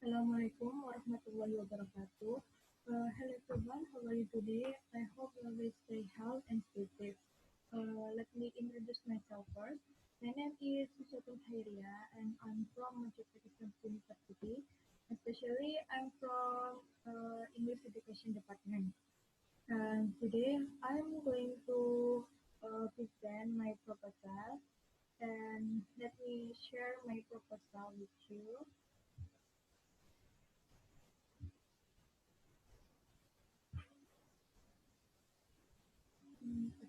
Assalamualaikum warahmatullahi wabarakatuh. Hello everyone, how are you today? I hope you always stay healthy and stay safe. Let me introduce myself first. My name is Uswatun Khoiriyah and I'm from Majapahit-UNIM-PBING. Especially, I'm from English Education Department. And today, I'm going to present my proposal. And let me share my proposal with you.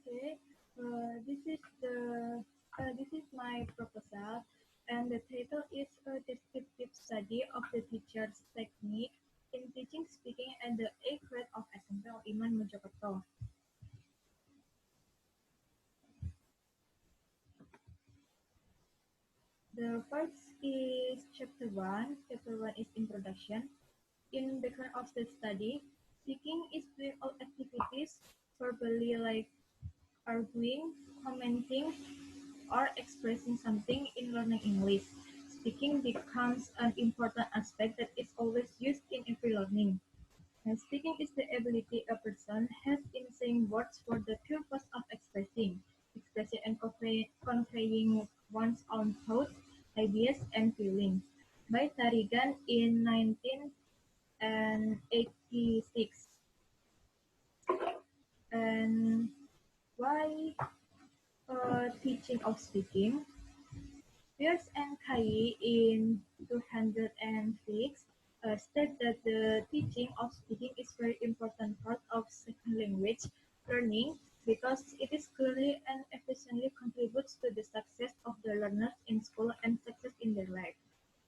Okay, this is my proposal, and the title is a descriptive study of the teacher's technique in teaching speaking at the 8th grade of SMP Iman Mojokerto. The first is chapter one. Chapter one is introduction. In background of the study, speaking is doing all activities verbally like arguing, commenting, or expressing something in learning English. Speaking becomes an important aspect that is always used in every learning. And speaking is the ability a person has in saying words for the purpose of expressing and conveying one's own thoughts, ideas, and feelings. By Tarigan in 1986. And why teaching of speaking? Pierce and Kai in 206 state that the teaching of speaking is very important part of second language learning because it is clearly and efficiently contributes to the success of the learners in school and success in their life.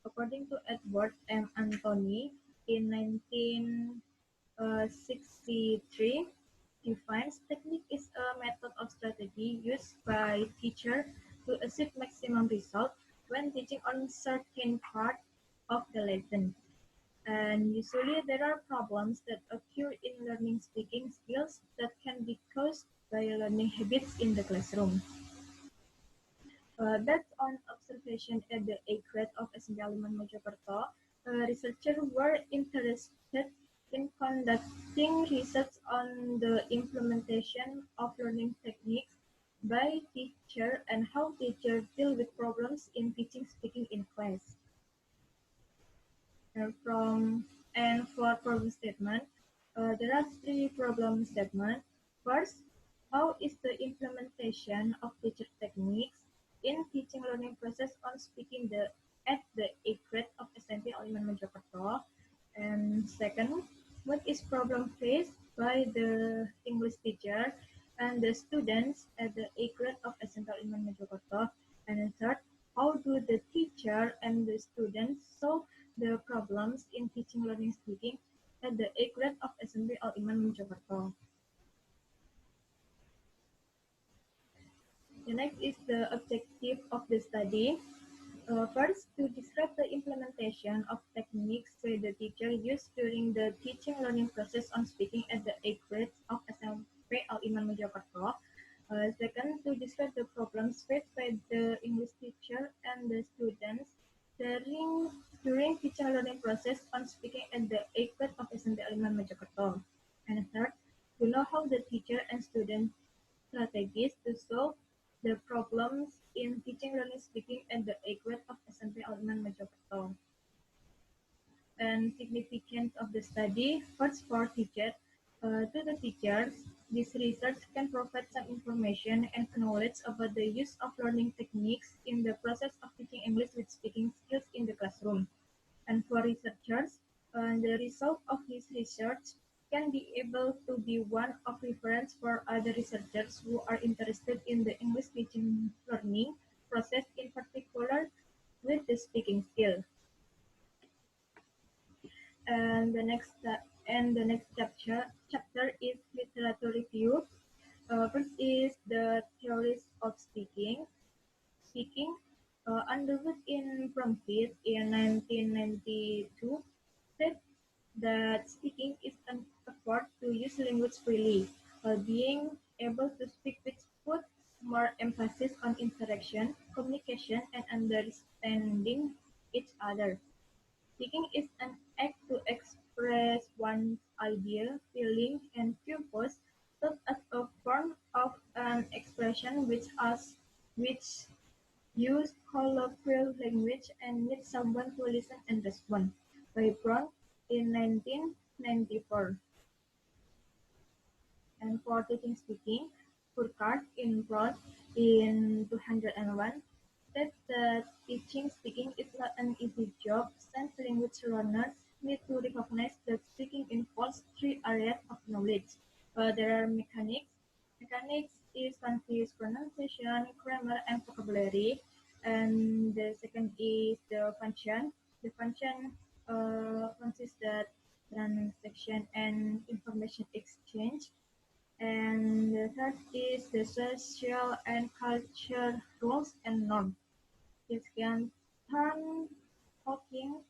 According to Edward M. Anthony in 1963, defines technique is a method of strategy used by teacher to achieve maximum result when teaching on certain part of the lesson. And usually there are problems that occur in learning speaking skills that can be caused by learning habits in the classroom. Based on observation at the 8th grade of SMP Aliman Mojokerto, researchers were interested in conducting research on the implementation of learning techniques by teacher and how teachers deal with problems in teaching speaking in class. For problem statement, there are three problem statements. First, how is the implementation of teacher techniques in teaching learning process on speaking at the 8th grade of SMP Aliman Mojokerto? And second, what is problem faced by the English teacher and the students at the 8th grade of SMP Aliman Mojokerto? And third, how do the teacher and the students solve the problems in teaching learning speaking at the 8th grade of SMP Al-Iman Mojokerto? The next is the objective of the study. First, to describe the implementation of techniques by the teacher used during the teaching learning process on speaking at the 8th grade of SMP Al-Iman Mojokerto. Second, to describe the problems faced by the English teacher and the students during teaching learning process on speaking at the 8th grade of SMP Al-Iman Mojokerto. And third, to know how the teacher and student strategies to solve the problems in teaching learning speaking at the 8th grade of SMP Aliman Mojokerto. And significance of the study, first for teachers. To the teachers, this research can provide some information and knowledge about the use of learning techniques in the process of teaching English with speaking skills in the classroom. And for researchers, the result of this research can be able to be one of reference for other researchers who are interested in the English teaching learning process, in particular with the speaking skill. And the next chapter is literature review. First is the theories of speaking. Underwood in Bromfield in 1992 said that speaking is an effort to use language freely, while being able to speak with put more emphasis on interaction, communication, and understanding each other. Speaking is an act to express one's idea, feeling, and purpose, thought as a form of an expression which use colloquial language and needs someone to listen and respond. By Brown in 1994. And for teaching speaking, Burkhardt in Broad in 201 said that teaching speaking is not an easy job since language learners need to recognize that speaking involves three areas of knowledge. There are mechanics. Mechanics is consists pronunciation, grammar, and vocabulary. And the second is the function. The function consists that transaction and information exchange. And the third is the social and cultural rules and norms. It can turn talking,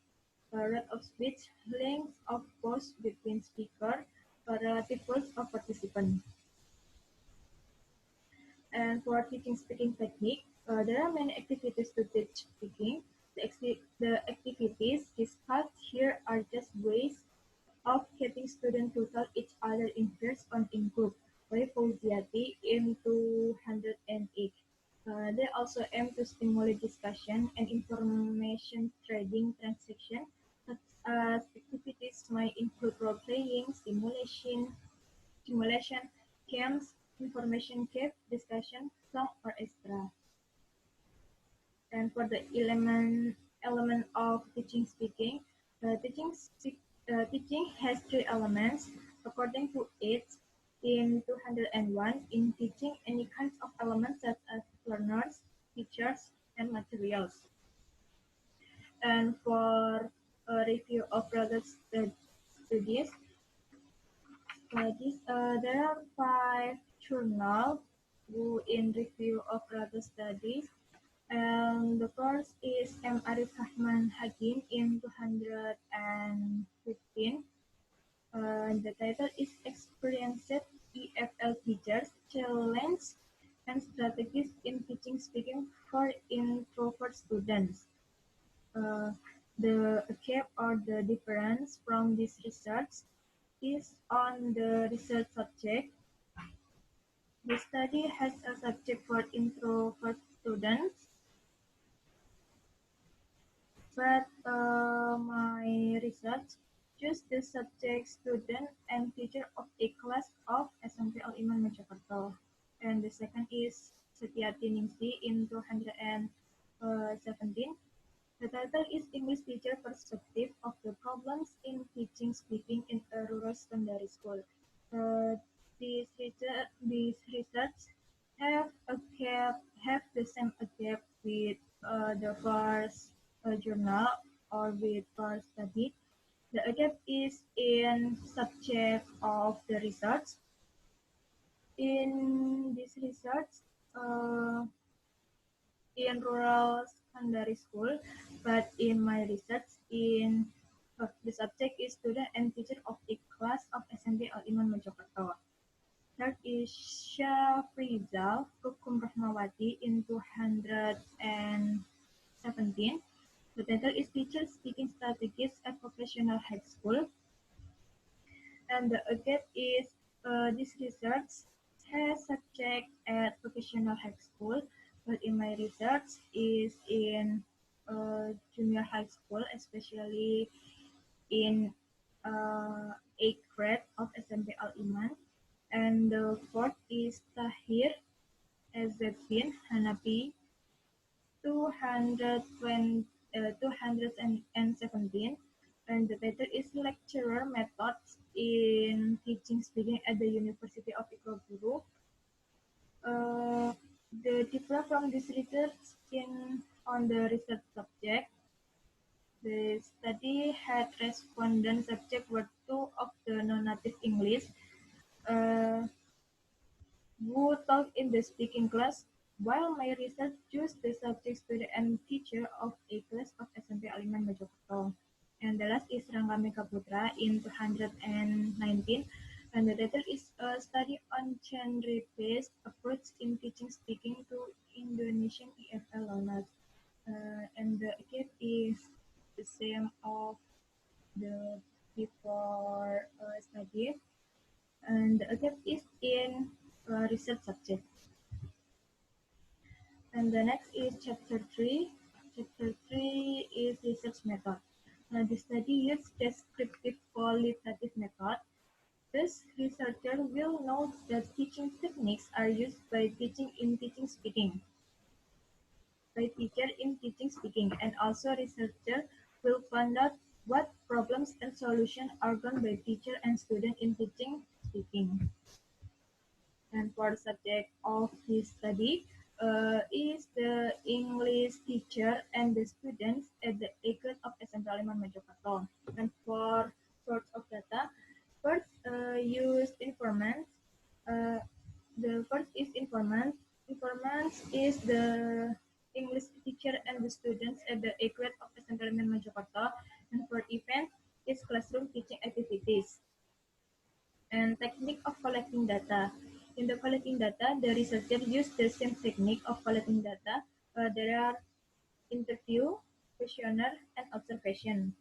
rate of speech, length of pause between speaker, relative rules of participant. And for teaching speaking technique, there are many activities to teach speaking. The activities discussed here are just ways of getting students to tell each other in pairs or in group by Fauziati in 208. They also aim to stimulate discussion and information trading transaction. Such as activities might include role-playing, simulation, games, information cave, discussion, song, or extra. And for the element of teaching speaking, teaching has three elements according to it in 201 in teaching any kinds of elements such as learners, teachers, and materials. And for a review of further studies, there are 5 journals in review of further studies. And the first is M. Arif Rahman Hakim in 215. The title is Experienced EFL Teachers Challenge and Strategies in Teaching Speaking for Introvert Students. The gap or the difference from this research is on the research subject. The study has a subject for introvert students, but my research chose the subject student and teacher of a class of SMP Al-Iman Majapahit. And the second is Setiati Ningsi in 217. The title is English Teacher Perspective of the Problems in Teaching Speaking in a Rural Secondary School. These research have the same gap with the first journal or with first study. The gap is in subject of the research. In this research, uh, in rural secondary school, but in my research the subject is student and teacher of a class of SMP Al-Iman Mojokerto. Third is Syafrizal Rukum Rahmawati in 217. The title is Teacher Speaking Strategies at Vocational High School. And the gap is this research has subject at vocational high school, but in my research is in junior high school, especially in 8th grade of SMP Al-Iman. And the fourth is Tahir Ezzedin Hanapi 217, and the title is Lecturer Methods in Teaching Speaking at the University of Ikoguru. The difference from this research on the research subject, the study had respondent subject were two of the non-native English who taught in the speaking class, while my research chose the subject student and teacher of a class of SMP Al-Iman Mojokerto. And the last is Rangga Mekaputra in 219, and the title is a study on genre-based approach in teaching speaking to Indonesian EFL learners. And the case is the same of the before study. And the other is in research subject. And the next is chapter 3. Chapter 3 is research method. The study uses descriptive qualitative method. Thus, researcher will note that teaching techniques are used by teacher in teaching speaking, and also researcher will find out what problems and solutions are done by teacher and student in teaching speaking. And for the subject of his study is the English teacher and the students at the Acres of SMP 5 Majapahit. And for source of data, first use informants. Uh, the first is informants. Informants is the English teacher and the students at the Acres of SMP 5 Majapahit. And for event is classroom teaching activities. And technique of collecting data. In the collecting data, the researcher use the same technique of collecting data. There are interview, questionnaire, and observation.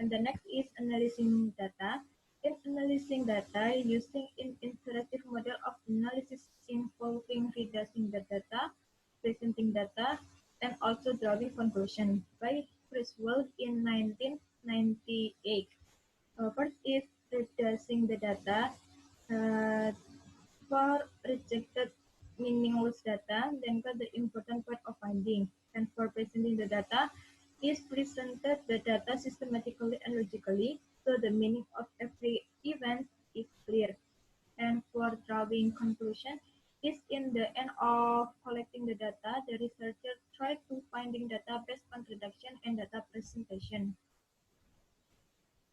And the next is analyzing data. In analyzing data, using an interactive model of analysis involving reducing the data, presenting data, and also drawing conclusion by Criswell in 1998. First is reducing the data. Uh, for rejected meaningless data, then got the important part of finding. And for presenting the data, is presented the data systematically and logically, so the meaning of every event is clear. And for drawing conclusion, is in the end of collecting the data, the researcher tried to finding data based on reduction and data presentation.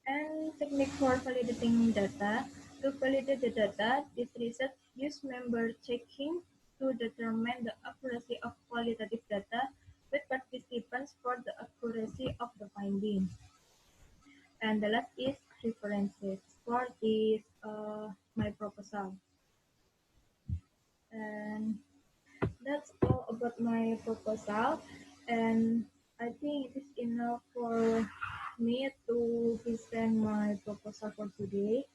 And technique for validating data. To validate the data, this research used member checking to determine the accuracy of qualitative data with participants for the accuracy of the finding. And the last is references for this my proposal. And that's all about my proposal. And I think it is enough for me to present my proposal for today.